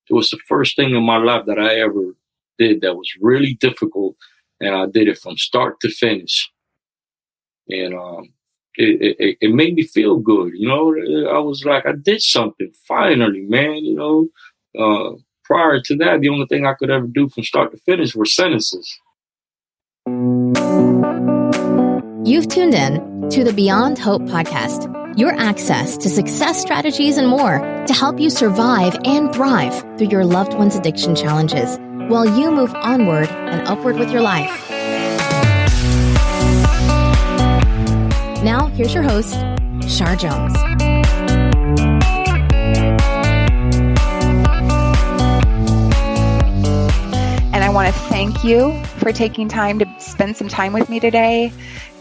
It was the first thing in my life that I ever did that was really difficult, and I did it from start to finish. And it made me feel good. I was like, I did something finally, man. Prior to that, the only thing I could ever do from start to finish were sentences. You've tuned in to the Beyond Hope podcast, your access to success strategies and more to help you survive and thrive through your loved one's addiction challenges while you move onward and upward with your life. Now, here's your host, Shar Jones. And I want to thank you for taking time to spend some time with me today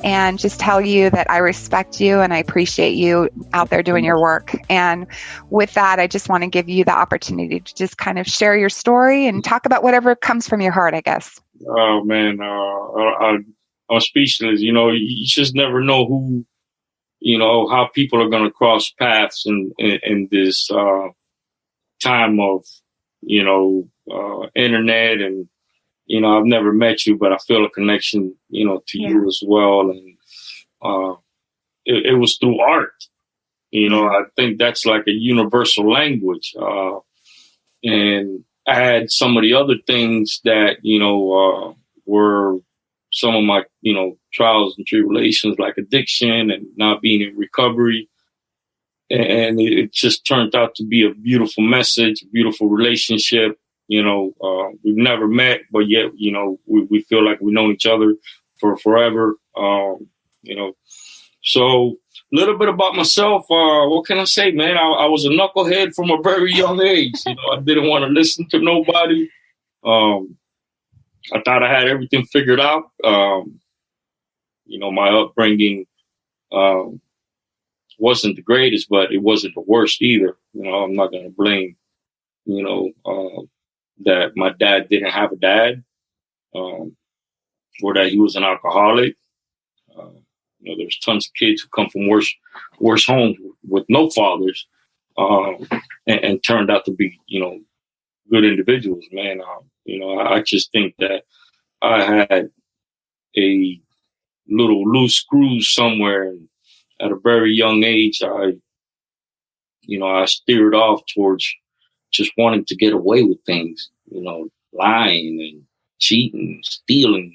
and just tell you that I respect you and I appreciate you out there doing your work. And with that, I just want to give you the opportunity to just kind of share your story and talk about whatever comes from your heart, I guess. Oh, man. I'm speechless. You just never know who, how people are going to cross paths in this time of, internet. And, I've never met you, but I feel a connection, to you as well. And it was through art. I think that's like a universal language. And I had some of the other things that, were some of my, trials and tribulations, like addiction and not being in recovery. And it just turned out to be a beautiful message, a beautiful relationship. We've never met, but yet, we feel like we've known each other for forever. So a little bit about myself. What can I say, man? I was a knucklehead from a very young age. I didn't want to listen to nobody. I thought I had everything figured out. My upbringing wasn't the greatest, but it wasn't the worst either. I'm not going to blame, that my dad didn't have a dad, or that he was an alcoholic. There's tons of kids who come from worse homes with no fathers, and turned out to be, good individuals, man. I just think that I had a little loose screws somewhere, and at a very young age, I steered off towards just wanting to get away with things, lying and cheating, stealing.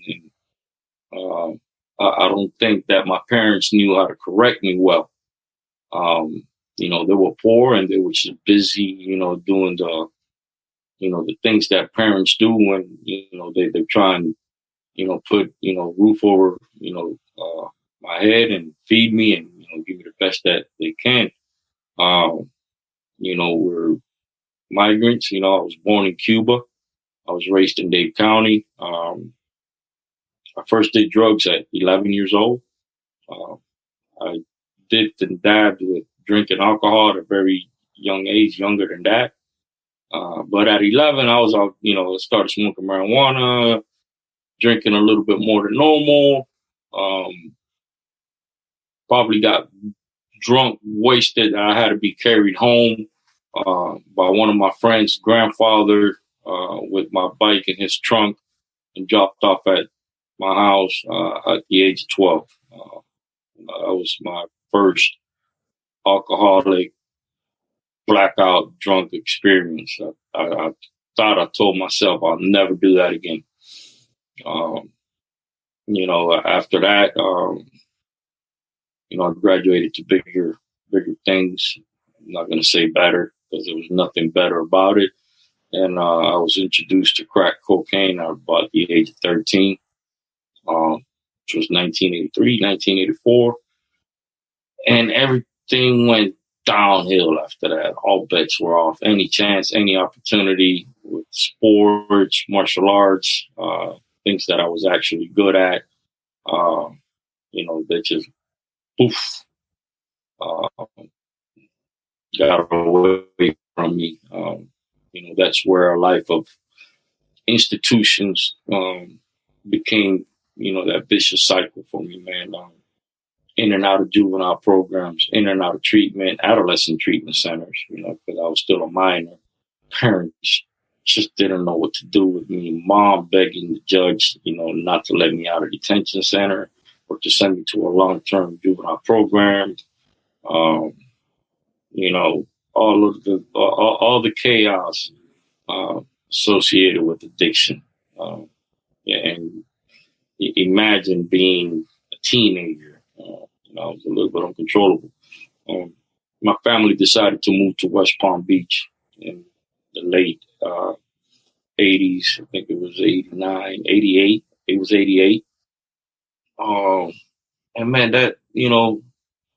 And I don't think that my parents knew how to correct me well. They were poor and they were just busy, doing the things that parents do when, they're trying, put, roof over, my head and feed me and, give me the best that they can. We're migrants. I was born in Cuba. I was raised in Dade County. I first did drugs at 11 years old. I dipped and dabbed with drinking alcohol at a very young age, younger than that. But at 11, I was, started smoking marijuana, drinking a little bit more than normal. Probably got drunk, wasted. I had to be carried home by one of my friends' grandfather with my bike in his trunk and dropped off at my house at the age of 12. That was my first alcoholic, blackout, drunk experience. I thought I told myself I'll never do that again. After that, I graduated to bigger things. I'm not going to say better because there was nothing better about it. And I was introduced to crack cocaine at about the age of 13, which was 1983, 1984. And everything went downhill after that. All bets were off. Any chance, any opportunity with sports, martial arts, things that I was actually good at, they just poof, got away from me. That's where a life of institutions became, that vicious cycle for me, man. In and out of juvenile programs, in and out of treatment, adolescent treatment centers, because I was still a minor. parents just didn't know what to do with me. Mom begging the judge, not to let me out of detention center or to send me to a long-term juvenile program. All the chaos associated with addiction. And imagine being a teenager. I was a little bit uncontrollable. My family decided to move to West Palm Beach in the late 80s. I think it was 89, 88. It was 88. And man, that,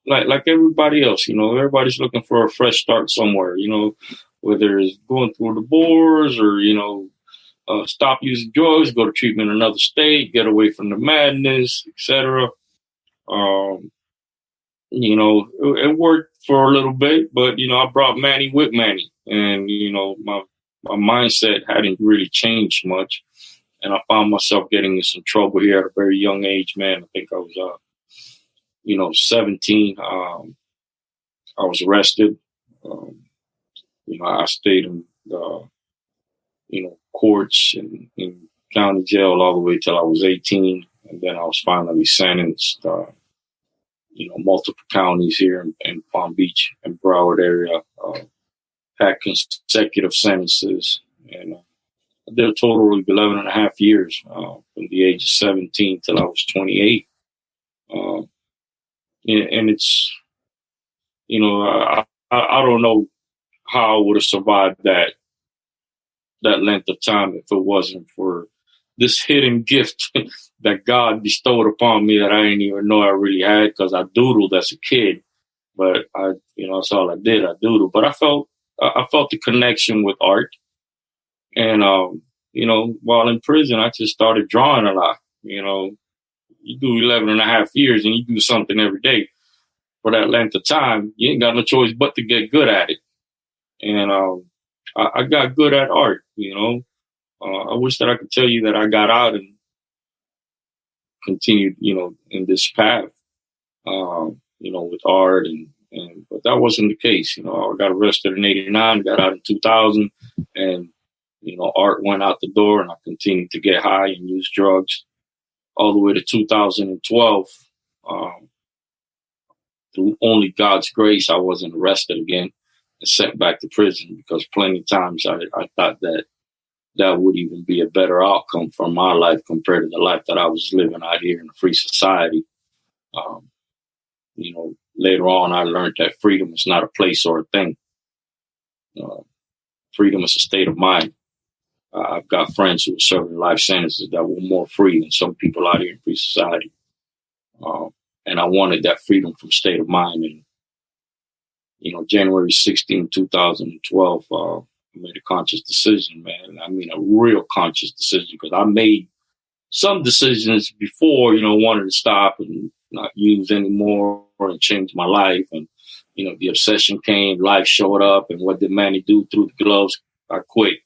like everybody else, everybody's looking for a fresh start somewhere, whether it's going through the boards or, stop using drugs, go to treatment in another state, get away from the madness, etc. It worked for a little bit, but, I brought Manny with Manny, and, my mindset hadn't really changed much. And I found myself getting in some trouble here at a very young age, man. I think I was, 17. I was arrested. I stayed in the, courts and in county jail all the way till I was 18. And then I was finally sentenced, multiple counties here in Palm Beach and Broward area, had consecutive sentences. And I did a total of 11 and a half years from the age of 17 till I was 28. And it's, I don't know how I would have survived that length of time if it wasn't for this hidden gift that God bestowed upon me that I didn't even know I really had, because I doodled as a kid. But that's all I did. I doodled. But I felt the connection with art. And, while in prison, I just started drawing a lot. You do 11 and a half years and you do something every day for that length of time, you ain't got no choice but to get good at it. And I got good at art, I wish that I could tell you that I got out and continued, in this path, with art but that wasn't the case. I got arrested in 89, got out in 2000, and, art went out the door, and I continued to get high and use drugs all the way to 2012. Through only God's grace, I wasn't arrested again and sent back to prison, because plenty of times I thought that would even be a better outcome for my life compared to the life that I was living out here in a free society. Later on, I learned that freedom is not a place or a thing. Freedom is a state of mind. I've got friends who are serving life sentences that were more free than some people out here in free society. And I wanted that freedom from state of mind. And, January 16, 2012, I made a conscious decision, man. I mean, a real conscious decision, because I made some decisions before, wanted to stop and not use anymore and change my life. And, the obsession came, life showed up, and what did Manny do through the gloves? I quit.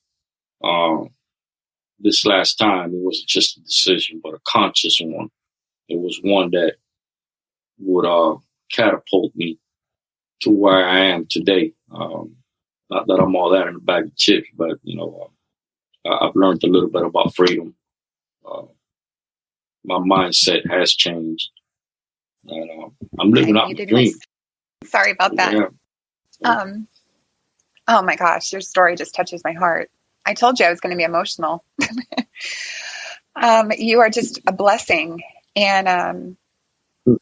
This last time, it wasn't just a decision, but a conscious one. It was one that would catapult me to where I am today. Not that I'm all that in a bag of chips, but, I've learned a little bit about freedom. My mindset has changed. And I'm living out my dream. Sorry about that. Yeah. Oh my gosh, your story just touches my heart. I told you I was going to be emotional. You are just a blessing. And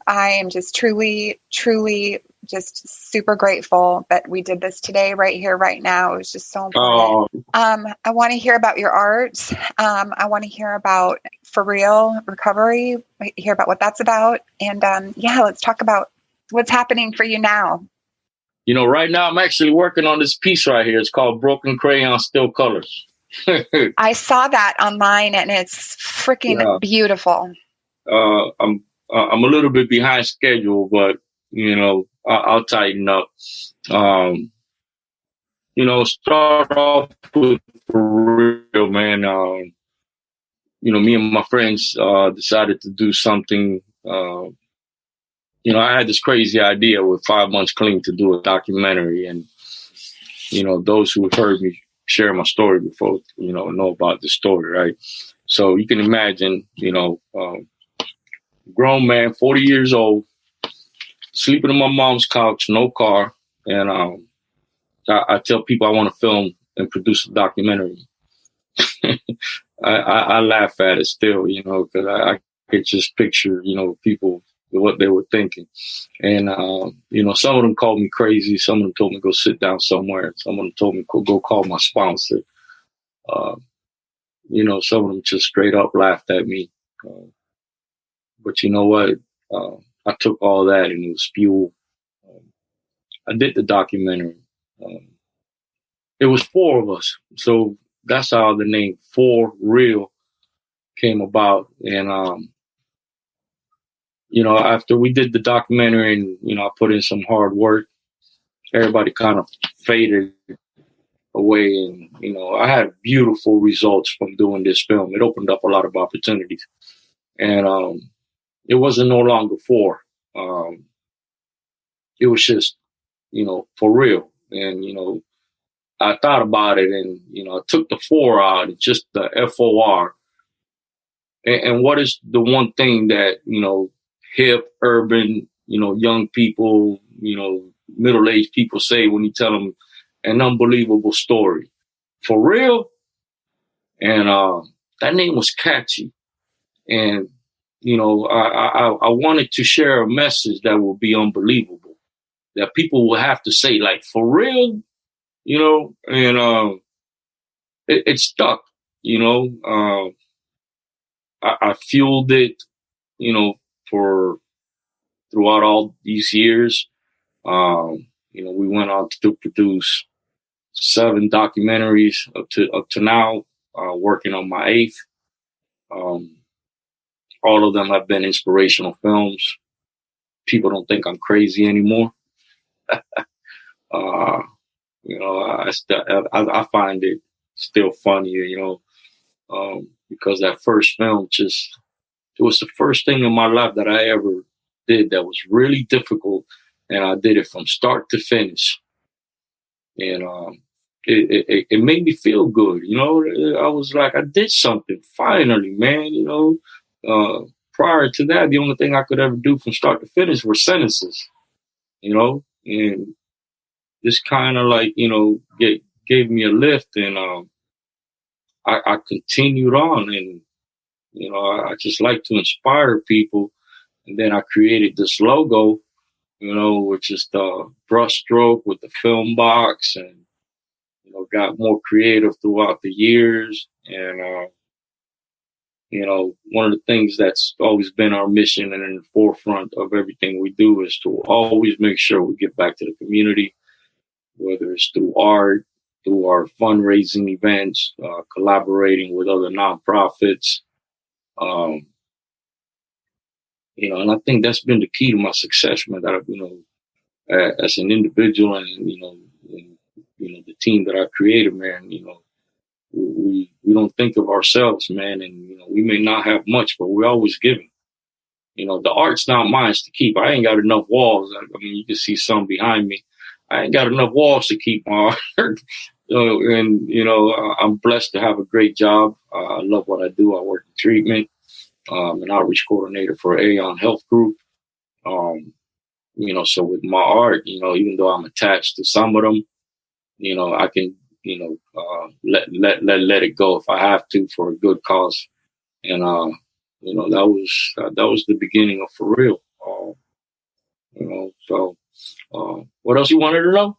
I am just truly, truly just super grateful that we did this today, right here, right now. It was just so important. I want to hear about your art. I want to hear about FOREEL Recovery, hear about what that's about. And let's talk about what's happening for you now. Right now I'm actually working on this piece right here. It's called Broken Crayon, Still Colors. I saw that online and it's freaking beautiful. I'm a little bit behind schedule, but, I'll tighten up. Start off with FOREEL, man. Me and my friends decided to do something. I had this crazy idea with 5 months clean to do a documentary. And, those who have heard me share my story before, know about the story, right? So you can imagine, grown man, 40 years old, sleeping on my mom's couch, no car. And I tell people I want to film and produce a documentary. I laugh at it still, because I could just picture, people, what they were thinking. And, some of them called me crazy. Some of them told me go sit down somewhere. Some of them told me go call my sponsor. Some of them just straight up laughed at me. But you know what? I took all that and it was fuel. I did the documentary. It was 4 of us. So that's how the name FOREEL came about. And, after we did the documentary and, I put in some hard work, everybody kind of faded away. And, I had beautiful results from doing this film. It opened up a lot of opportunities. And it wasn't no longer for. It was just, for real. And, I thought about it and, I took the 4 out, just the FOR. And what is the one thing that, hip, urban, young people, middle-aged people say when you tell them an unbelievable story? For real? And that name was catchy. And, I wanted to share a message that will be unbelievable, that people will have to say, like, for real? And it stuck, I fueled it, for throughout all these years. We went on to produce 7 documentaries up to now, working on my 8th. All of them have been inspirational films. People don't think I'm crazy anymore. I find it still funny, because that first film it was the first thing in my life that I ever did that was really difficult. And I did it from start to finish. And it made me feel good. I was like, I did something finally, man. Prior to that, the only thing I could ever do from start to finish were sentences, and this kind of like, gave me a lift. And I continued on. And, I just like to inspire people. And then I created this logo, which is the brushstroke with the film box, and, got more creative throughout the years. And, one of the things that's always been our mission and in the forefront of everything we do is to always make sure we give back to the community, whether it's through art, through our fundraising events, collaborating with other nonprofits. And I think that's been the key to my success, man, that as an individual and, the team that I created, man, we don't think of ourselves, man. And, we may not have much, but we're always giving. The art's not mine to keep. I ain't got enough walls. I mean, you can see some behind me. I ain't got enough walls to keep my art. I'm blessed to have a great job. I love what I do. I work in treatment. An outreach coordinator for Aon Health Group. So with my art, even though I'm attached to some of them, I can, let it go if I have to for a good cause. And, that was the beginning of FOREEL. So what else you wanted to know?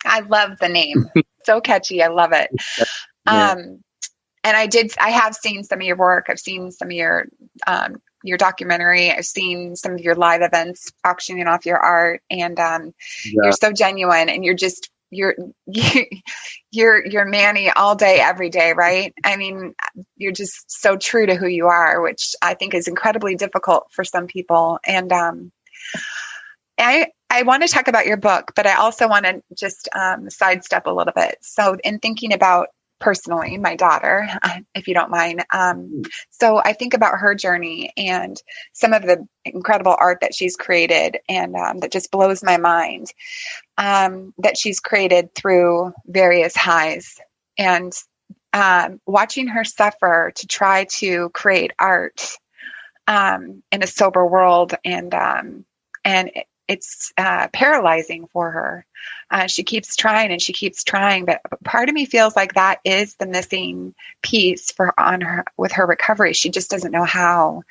I love the name. So catchy. I love it. Yeah. And I have seen some of your work. I've seen some of your documentary. I've seen some of your live events auctioning off your art, and you're so genuine, and you're Manny all day, every day, right? I mean, you're just so true to who you are, which I think is incredibly difficult for some people. And I want to talk about your book, but I also want to just sidestep a little bit. So in thinking about personally, my daughter, if you don't mind. So I think about her journey and some of the incredible art that she's created, and that just blows my mind, that she's created through various highs. And watching her suffer to try to create art in a sober world, and it's paralyzing for her. She keeps trying and she keeps trying, but part of me feels like that is the missing piece with her recovery. She just doesn't know how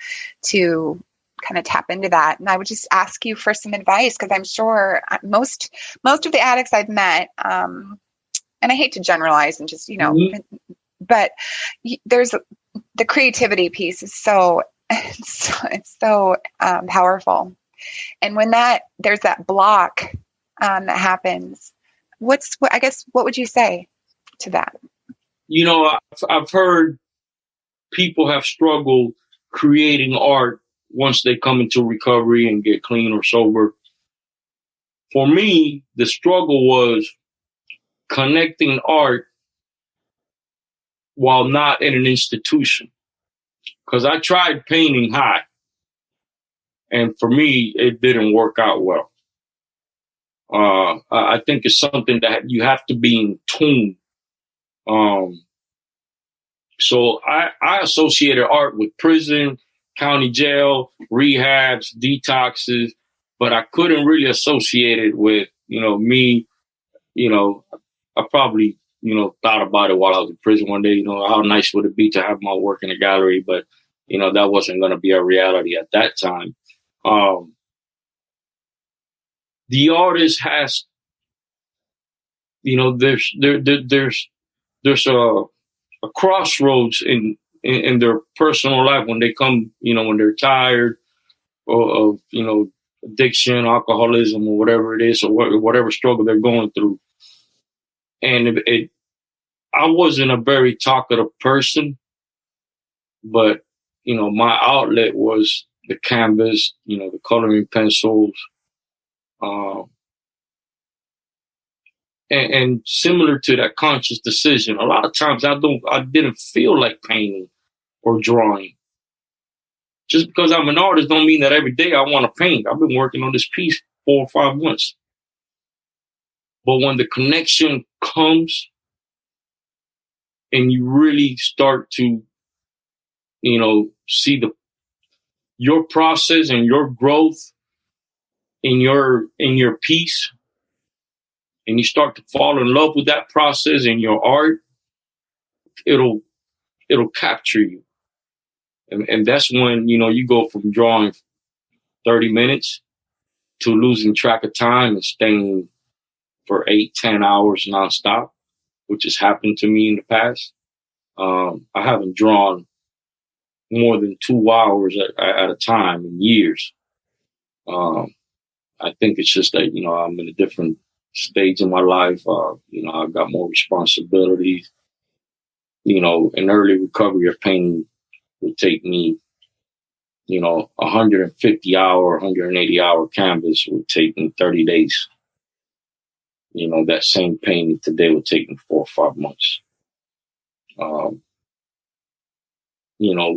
to kind of tap into that. And I would just ask you for some advice, because I'm sure most of the addicts I've met, and I hate to generalize and just, but there's the creativity piece is it's so powerful. And when there's that block that happens, what would you say to that? I've heard people have struggled creating art once they come into recovery and get clean or sober. For me, the struggle was connecting art while not in an institution. Because I tried painting high, and for me, it didn't work out well. I think it's something that you have to be in tune. So I associated art with prison, county jail, rehabs, detoxes, but I couldn't really associate it with, me. I probably, thought about it while I was in prison one day, how nice would it be to have my work in a gallery, but, that wasn't going to be a reality at that time. The artist has, there's a crossroads in their personal life when they come, when they're tired of addiction, alcoholism, or whatever it is, or whatever struggle they're going through. And I wasn't a very talkative person, but, my outlet was the canvas, the coloring pencils. And similar to that conscious decision, a lot of times I didn't feel like painting or drawing. Just because I'm an artist don't mean that every day I want to paint. I've been working on this piece 4 or 5 months. But when the connection comes and you really start to, see your process and your growth in your piece, and you start to fall in love with that process and your art, it'll capture you. And that's when, you go from drawing 30 minutes to losing track of time and staying for 8-10 hours nonstop, which has happened to me in the past. I haven't drawn more than 2 hours at a time in years. I think it's just that, I'm in a different stage in my life. I've got more responsibilities. An early recovery of pain would take me, 150 hour, 180 hour canvas would take me 30 days. That same painting today would take me 4 or 5 months.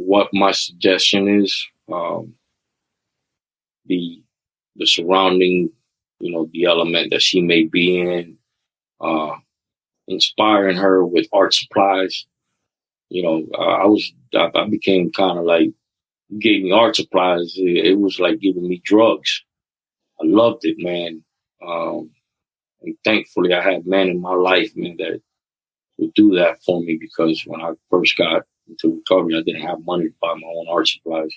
What my suggestion is, the surrounding, the element that she may be in, inspiring her with art supplies. I became kind of like, gave me art supplies. It was like giving me drugs. I loved it, man. And thankfully I had men in my life, man, that would do that for me, because when I first got into recovery, I didn't have money to buy my own art supplies.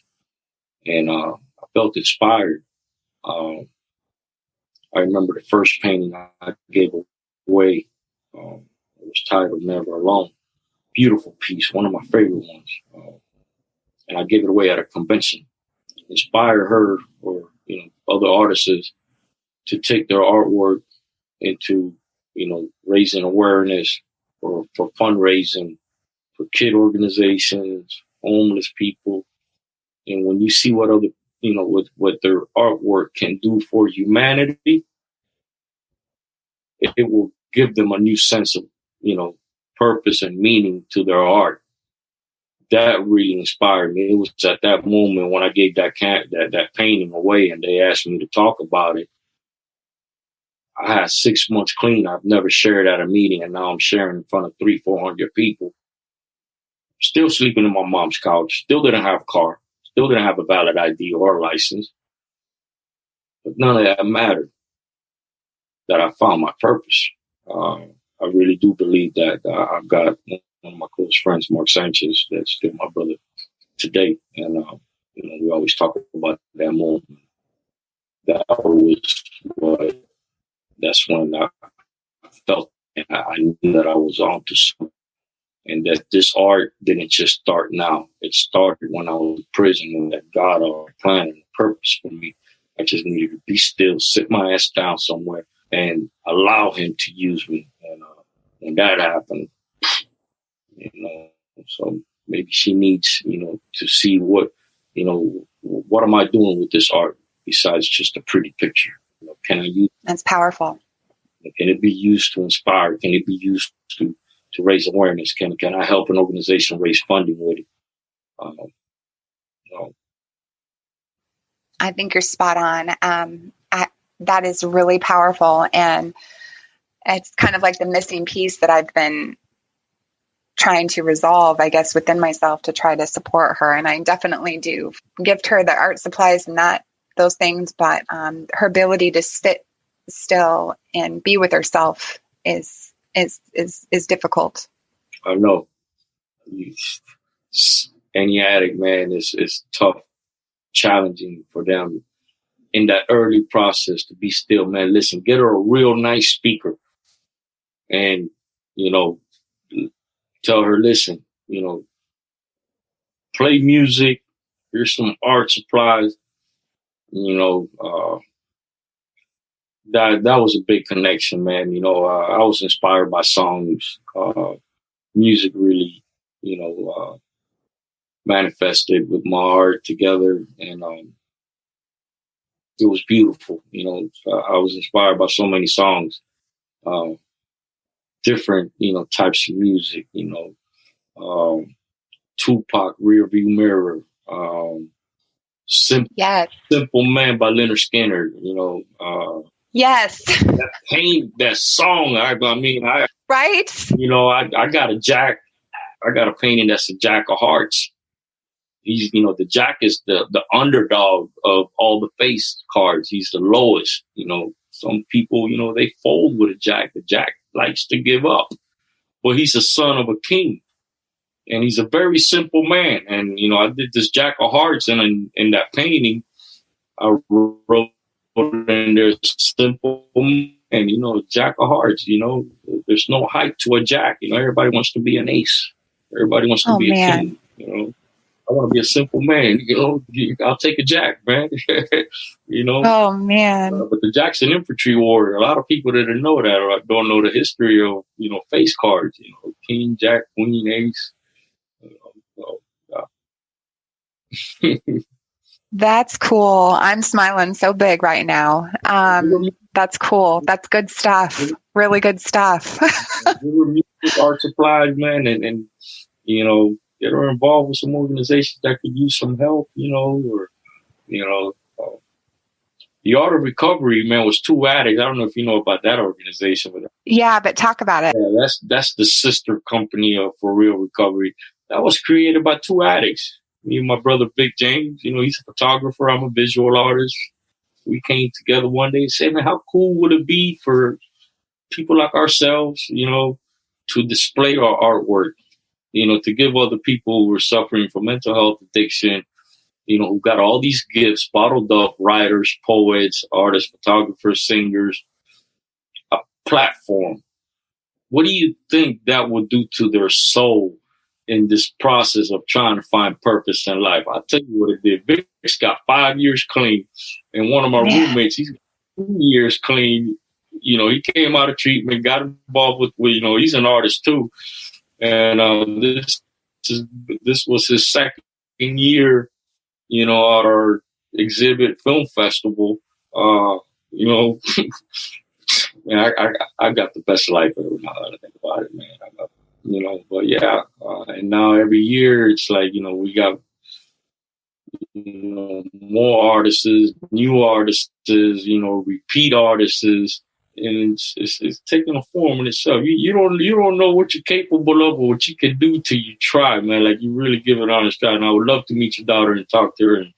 And I felt inspired. I remember the first painting I gave away. It was titled Never Alone. Beautiful piece, one of my favorite ones. And I gave it away at a convention. Inspire her or, other artists to take their artwork into, raising awareness or for fundraising for kid organizations, homeless people. And when you see what other, what their artwork can do for humanity, it will give them a new sense of, purpose and meaning to their art. That really inspired me. It was at that moment when I gave that painting away and they asked me to talk about it. I had 6 months clean. I've never shared at a meeting, and now I'm sharing in front of 300-400 people. Still sleeping in my mom's couch. Still didn't have a car. Still didn't have a valid ID or a license. But none of that mattered. That I found my purpose. I really do believe that I've got one of my close friends, Mark Sanchez, that's still my brother today. And, we always talk about that moment. That's when I felt and I knew that I was on to something. And that this art didn't just start now. It started when I was in prison and that God had a plan and a purpose for me. I just needed to be still, sit my ass down somewhere and allow him to use me. And when that happened, so maybe she needs, to see what am I doing with this art besides just a pretty picture? Can I use? That's powerful. Can it be used to inspire? Can it be used to raise awareness? Can I help an organization raise funding with it? I think you're spot on. That is really powerful. And it's kind of like the missing piece that I've been trying to resolve, I guess, within myself to try to support her. And I definitely do gift her the art supplies and those things, but her ability to sit still and be with herself is difficult. I know. Any addict, man, is tough, challenging for them in that early process to be still. Man, listen, get her a real nice speaker and, tell her, listen, play music. Here's some art supplies. That was a big connection, man. I was inspired by songs. Music really, manifested with my art together, and it was beautiful. I was inspired by so many songs, different, types of music. Tupac, Rearview Mirror, Simple Man by Leonard Skinner. Yes. That song. I right. I got a Jack. I got a painting that's a Jack of Hearts. He's, the Jack is the underdog of all the face cards. He's the lowest. Some people, they fold with a Jack. The Jack likes to give up. Well, he's a son of a king. And he's a very simple man. And, I did this Jack of Hearts, and in that painting, I wrote in there simple man, Jack of Hearts, there's no height to a Jack. Everybody wants to be an ace. Everybody wants to be a king, I want to be a simple man. I'll take a Jack, man. Oh, man. But the Jack's an infantry warrior. A lot of people didn't know that or don't know the history of, face cards, King, Jack, Queen, Ace. That's cool. I'm smiling so big right now. That's cool. That's good stuff. Really good stuff. Art supplies, man, and get her involved with some organizations that could use some help, the Art of Recovery, man, was 2 addicts. I don't know if you know about that organization. But yeah, but talk about it. Yeah, that's the sister company of FOREEL Recovery. That was created by 2 addicts. Me and my brother, Big James, he's a photographer. I'm a visual artist. We came together one day and said, man, how cool would it be for people like ourselves, to display our artwork, to give other people who are suffering from mental health addiction, who got all these gifts bottled up, writers, poets, artists, photographers, singers, a platform. What do you think that would do to their soul in this process of trying to find purpose in life? I'll tell you what it did. Vic's got 5 years clean, and one of my roommates, he's got 2 years clean. He came out of treatment, got involved with he's an artist too. And this was his second year, at our exhibit film festival. Man, I got the best life ever. Now that I think about it, man. But yeah, and now every year it's like, we got, more artists, new artists, repeat artists, and it's taking a form in itself. You don't know what you're capable of or what you can do till you try, man. Like, you really give it an honest try. And I would love to meet your daughter and talk to her, and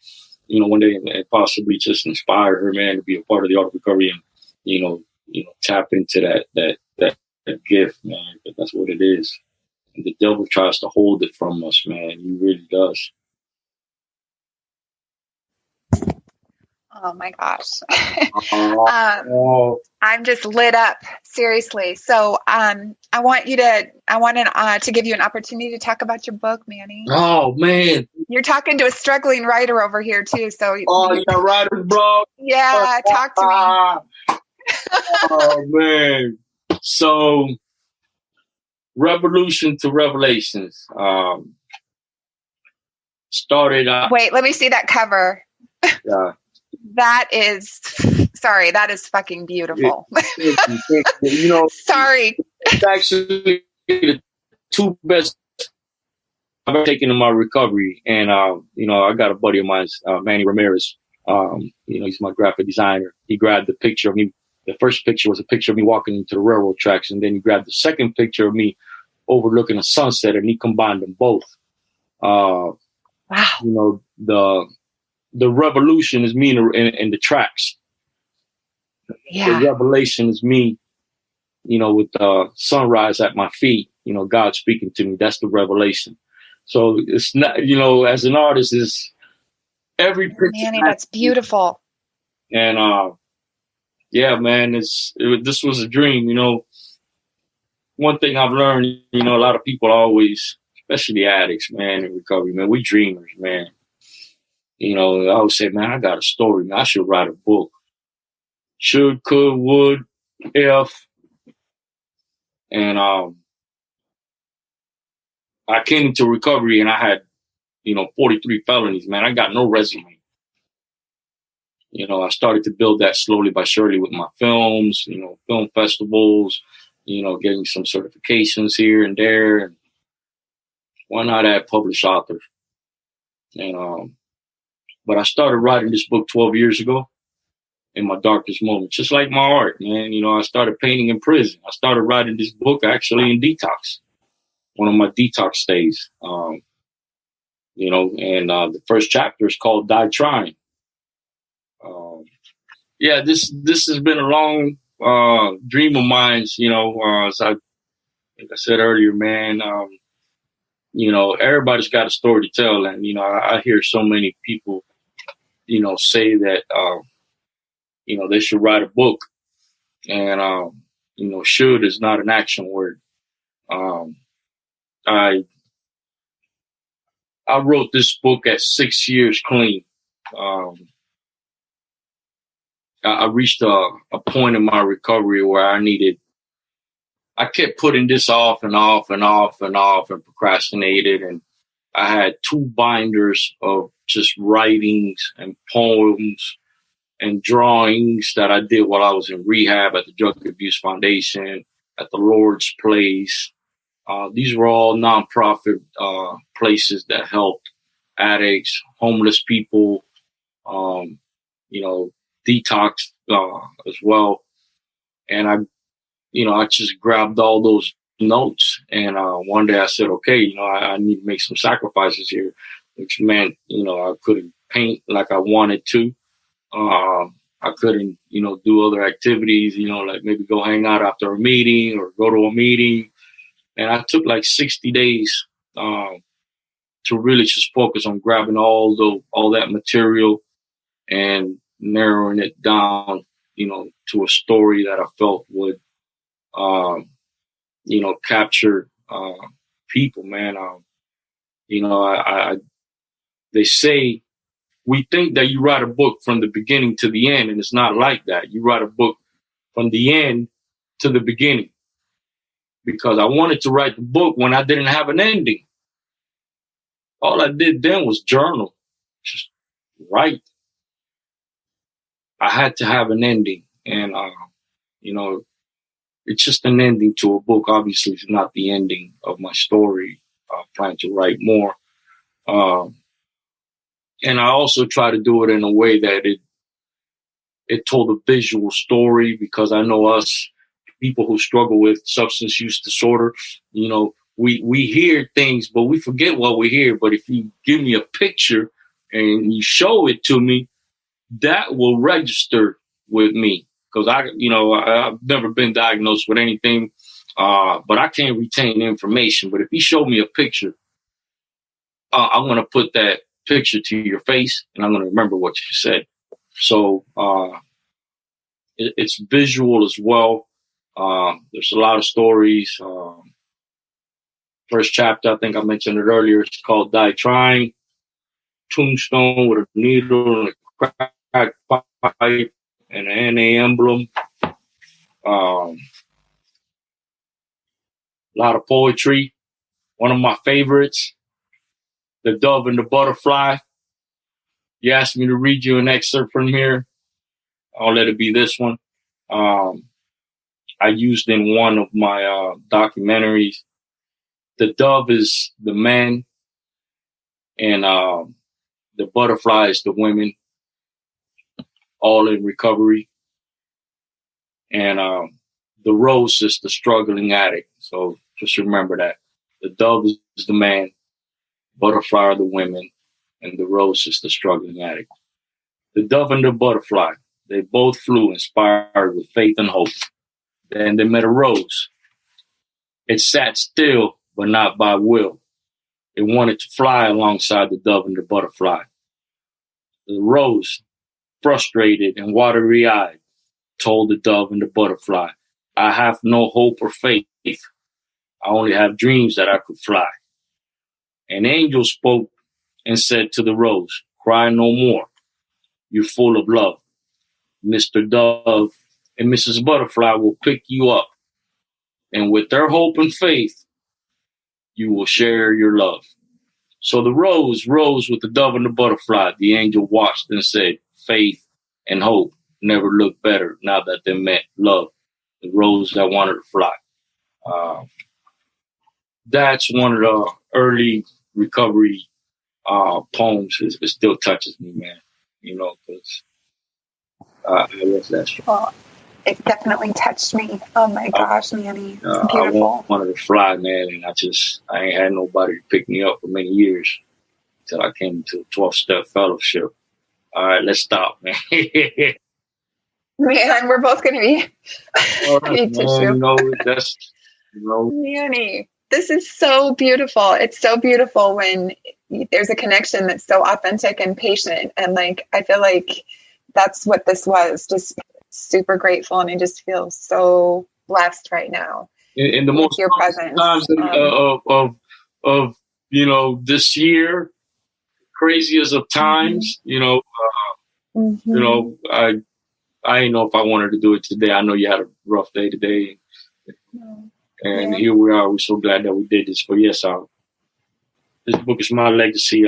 one day, and possibly just inspire her, man, to be a part of the art of recovery, and tap into that gift, man. But that's what it is. And the devil tries to hold it from us, man. He really does. Oh my gosh. I'm just lit up, seriously. So I wanted to give you an opportunity to talk about your book, Manny. Oh man. You're talking to a struggling writer over here too. So you're writers, bro. Yeah, talk to me. Oh man. So, Revolution to Revelations. Started out. Wait, let me see that cover. Yeah. That is fucking beautiful. Sorry. It's actually the two best I've ever taken in my recovery. And, I got a buddy of mine, Manny Mendez. He's my graphic designer. He grabbed the picture of me. The first picture was a picture of me walking into the railroad tracks. And then he grabbed the second picture of me overlooking a sunset, and he combined them both. Wow. The revolution is me in the tracks. Yeah. The revelation is me, with the sunrise at my feet, God speaking to me. That's the revelation. So it's not, as an artist, is every picture. Manny, that's beautiful. And yeah, man, this was a dream. One thing I've learned, a lot of people always, especially addicts, man, in recovery, man, we dreamers, man. I always say, man, I got a story, man. I should write a book. Should, could, would, if. And I came into recovery and I had, 43 felonies, man. I got no resume. I started to build that slowly but surely with my films, film festivals, getting some certifications here and there. And why not add published authors? And but I started writing this book 12 years ago in my darkest moments, just like my art, man. I started painting in prison. I started writing this book actually in detox, one of my detox stays. And the first chapter is called Die Trying. Yeah, this has been a long dream of mine, as like I said earlier, man. Everybody's got a story to tell, and I hear so many people say that they should write a book, and should is not an action word. I wrote this book at 6 years clean. I reached a point in my recovery where I kept putting this off and off and off and off and procrastinated. And I had 2 binders of just writings and poems and drawings that I did while I was in rehab at the Drug Abuse Foundation, at the Lord's Place. These were all nonprofit places that helped addicts, homeless people, detox as well. And I just grabbed all those notes, and one day I said, okay, I need to make some sacrifices here, which meant, I couldn't paint like I wanted to. I couldn't, do other activities, like maybe go hang out after a meeting or go to a meeting. And I took like 60 days to really just focus on grabbing all that material and narrowing it down, to a story that I felt would, capture people, man. They say we think that you write a book from the beginning to the end, and it's not like that. You write a book from the end to the beginning, because I wanted to write the book when I didn't have an ending. All I did then was journal, just write. I had to have an ending, and it's just an ending to a book. Obviously, it's not the ending of my story. I plan to write more. And I also try to do it in a way that it told a visual story, because I know us people who struggle with substance use disorder, you know, we hear things, but we forget what we hear. But if you give me a picture and you show it to me, that will register with me, because I've never been diagnosed with anything, but I can't retain information. But if you show me a picture, I'm going to put that picture to your face, and I'm going to remember what you said. So it's visual as well. There's a lot of stories. First chapter, I think I mentioned it earlier, it's called Die Trying. Tombstone with a needle and a crack pipe and an NA emblem. A lot of poetry. One of my favorites, The Dove and the Butterfly. You asked me to read you an excerpt from here. I'll let it be this one. I used in one of my documentaries. The dove is the men, and the butterfly is the women, all in recovery. And the rose is the struggling addict. So just remember that. The dove is the man, butterfly are the women, and the rose is the struggling addict. The dove and the butterfly, they both flew inspired with faith and hope. Then they met a rose. It sat still, but not by will. It wanted to fly alongside the dove and the butterfly. The rose, frustrated and watery-eyed, told the dove and the butterfly, I have no hope or faith. I only have dreams that I could fly. An angel spoke and said to the rose, cry no more. You're full of love. Mr. Dove and Mrs. Butterfly will pick you up. And with their hope and faith, you will share your love. So the rose rose with the dove and the butterfly. The angel watched and said, faith and hope never looked better now that they met love. The rose that wanted to fly. That's one of the early recovery poems. It still touches me, man. You know, because I love that shit. Well, it definitely touched me. Oh my gosh, Manny. It's beautiful. I wanted to fly, man, and I ain't had nobody to pick me up for many years until I came to 12-step fellowship. All right, let's stop, man. Man, we're both going to be man, Manny, this is so beautiful. It's so beautiful when there's a connection that's so authentic and patient. And like, I feel like that's what this was. Just super grateful. And I just feel so blessed right now. In the most your presence times of this year, craziest of times, I didn't know if I wanted to do it today. I know you had a rough day today. And here we are. We're so glad that we did this. But yes, this book is my legacy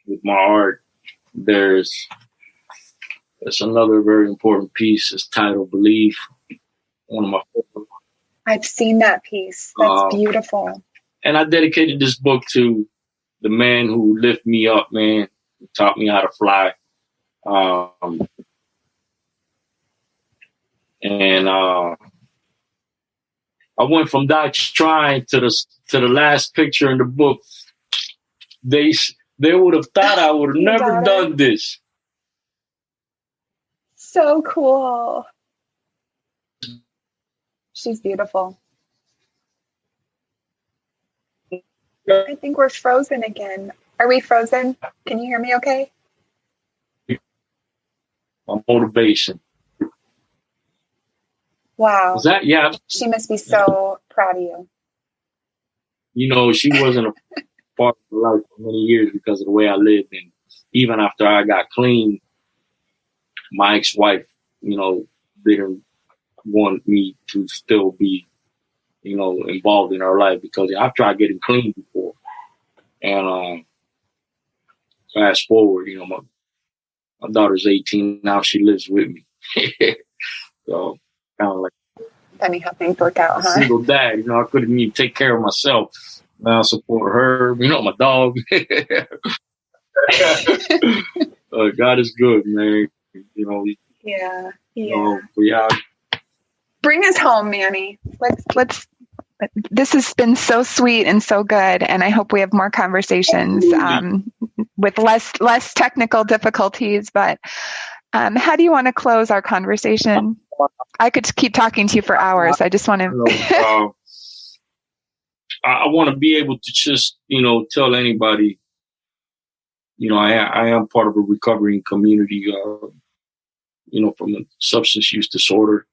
with my art. There's another very important piece. It's titled Believe. One of my favorite. I've seen that piece. That's beautiful. And I dedicated this book to the man who lifted me up, man, who taught me how to fly. And I went from Die Trying to the last picture in the book. They would have thought I would have never done this. So cool. She's beautiful. I think we're frozen again. Are we frozen? Can you hear me okay? My motivation. Wow. Was that? Yeah. She must be so proud of you. You know, she wasn't a part of my life for many years because of the way I lived. And even after I got clean, my ex-wife, didn't want me to still be, involved in her life, because I've tried getting clean before. And fast forward, my daughter's 18 now. She lives with me. So kind of like Funny how things work out, huh? Single dad, you know, I couldn't even take care of myself. Now I support her, you know, my dog. God is good, man. You know. Yeah. Yeah. Bring us home, Manny. Let's. This has been so sweet and so good, and I hope we have more conversations with less technical difficulties. But how do you want to close our conversation? I could keep talking to you for hours. I just want to. I want to be able to just, you know, tell anybody, you know, I am part of a recovering community, you know, from a substance use disorder.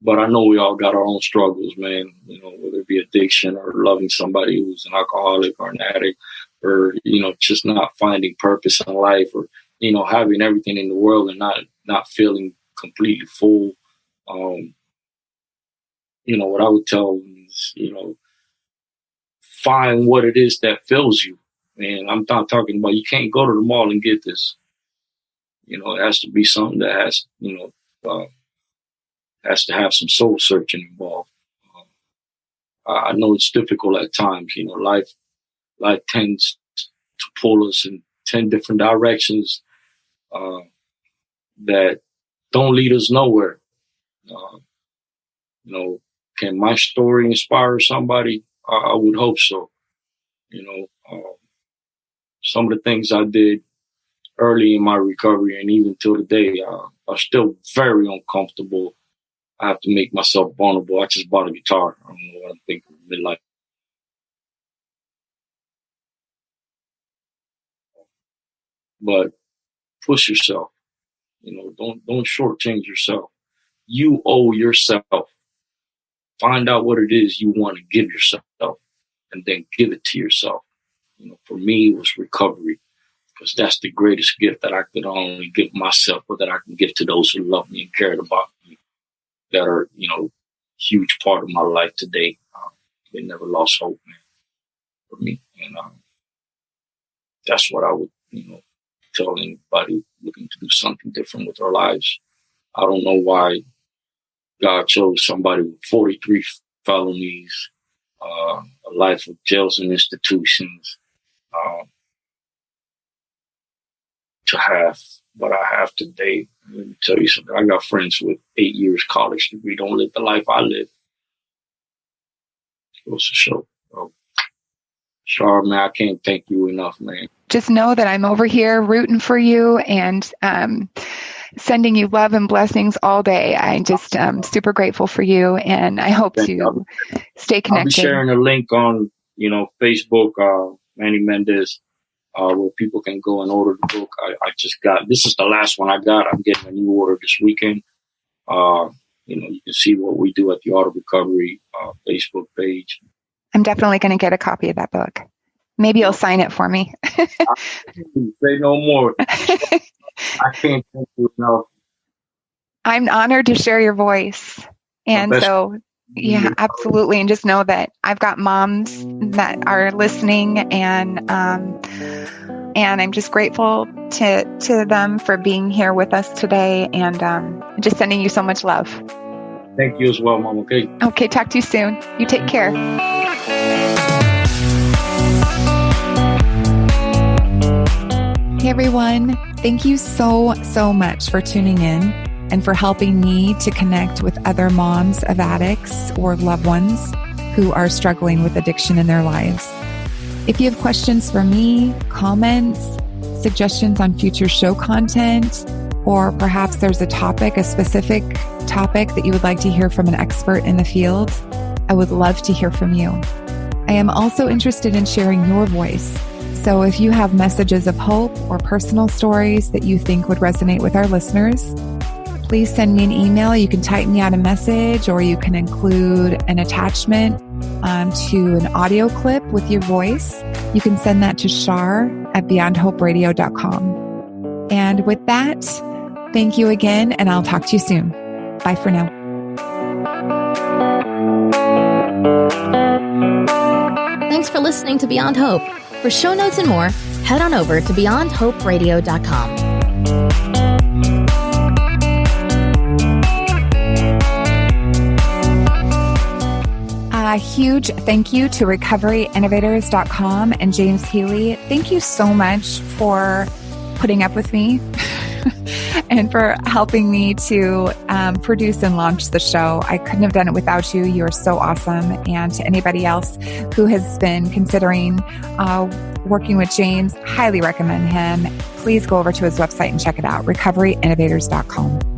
But I know we all got our own struggles, man, you know, whether it be addiction or loving somebody who's an alcoholic or an addict, or, you know, just not finding purpose in life, or, you know, having everything in the world and not feeling completely full. You know, what I would tell them is, you know, find what it is that fills you. And I'm not talking about, you can't go to the mall and get this. You know, it has to be something that has, you know, has to have some soul searching involved. I know it's difficult at times. You know, life tends to pull us in 10 different directions that don't lead us nowhere. You know, can my story inspire somebody? I would hope so. You know, some of the things I did early in my recovery and even till today are still very uncomfortable. I have to make myself vulnerable. I just bought a guitar. I don't know what I'm thinking of midlife. But push yourself. You know, don't shortchange yourself. You owe yourself. Find out what it is you want to give yourself and then give it to yourself. You know, for me, it was recovery, because that's the greatest gift that I could not only give myself, but that I can give to those who love me and cared about me, that are, you know, huge part of my life today. They never lost hope, man, for me. And that's what I would, you know, tell anybody looking to do something different with their lives. I don't know why God chose somebody with 43 felonies, a life of jails and institutions, to have what I have today. Let me tell you something. I got friends with 8 years college degree. Don't live the life I live. It goes to show. Shar, man, I can't thank you enough, man. Just know that I'm over here rooting for you and sending you love and blessings all day. I just super grateful for you, and I hope to stay connected. I'll be sharing a link on, you know, Facebook, Manny Mendez, where people can go and order the book. I just got, this is the last one I got. I'm getting a new order this weekend. You know, you can see what we do at the Auto Recovery Facebook page. I'm definitely going to get a copy of that book. Maybe you'll sign it for me. Say no more. I can't thank you enough. I'm honored to share your voice. And so, yeah, absolutely. And just know that I've got moms that are listening, and I'm just grateful to them for being here with us today, and just sending you so much love. Thank you as well, Mom. Okay. Okay. Talk to you soon. You take care. Hey everyone, thank you so much for tuning in and for helping me to connect with other moms of addicts or loved ones who are struggling with addiction in their lives. If you have questions for me, comments, suggestions on future show content, or perhaps there's a specific topic that you would like to hear from an expert in the field, I would love to hear from you. I am also interested in sharing your voice. So if you have messages of hope or personal stories that you think would resonate with our listeners, please send me an email. You can type me out a message, or you can include an attachment to an audio clip with your voice. You can send that to Shar at beyondhoperadio.com. And with that, thank you again, and I'll talk to you soon. Bye for now. Thanks for listening to Beyond Hope. For show notes and more, head on over to beyondhoperadio.com. A huge thank you to recoveryinnovators.com and James Healy. Thank you so much for putting up with me and for helping me to produce and launch the show. I couldn't have done it without you. You are so awesome. And to anybody else who has been considering working with James, highly recommend him. Please go over to his website and check it out, recoveryinnovators.com.